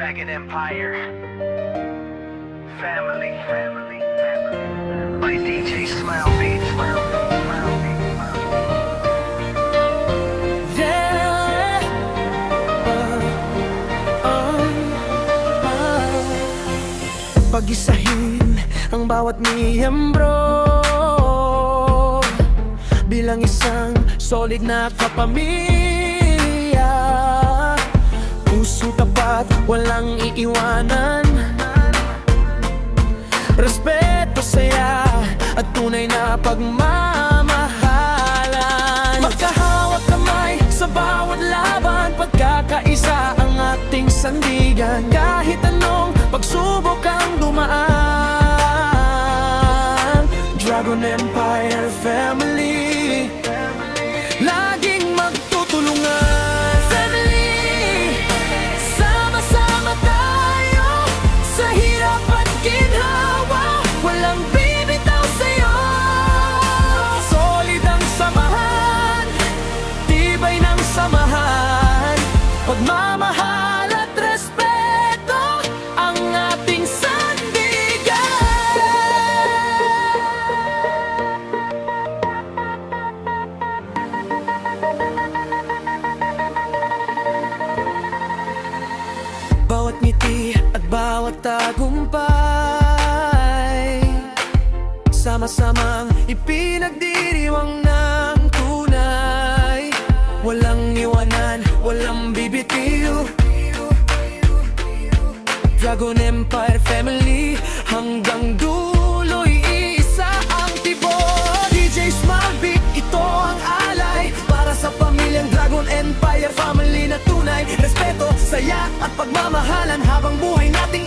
Dragon Empire Family by DJ Smile Beats. Yeah. Pag-isahin ang bawat miyembro bilang isang solid na kapamilya. Pusong tapat, walang iiwanan. Respeto, saya at tunay na pagmamahalan. Magkahawak kamay sa bawat laban, pagkakaisa ang ating sandigan. Kahit anong pagsubok ang dumaan, Dragon Empire Family, laging magtutulungan. Family, sama-sama tayo sa hirap at ginhawa, walang bibitaw sa'yo. Solid ang samahan, tibay ng samahan, pagmamahal at respeto ang ating sandigan. Bawat ngiti at bawat tagumpay, sama-samang ipinagdiriwang ng tunay. Walang iwanan, walang bibitiw. Dragon Empire Family, hanggang dulo'y isa ang tibok. DJ Smile Beat, ito ang alay para sa pamilyang Dragon Empire Family na tunay. Respeto, saya at pagmamahalan habang buhay nating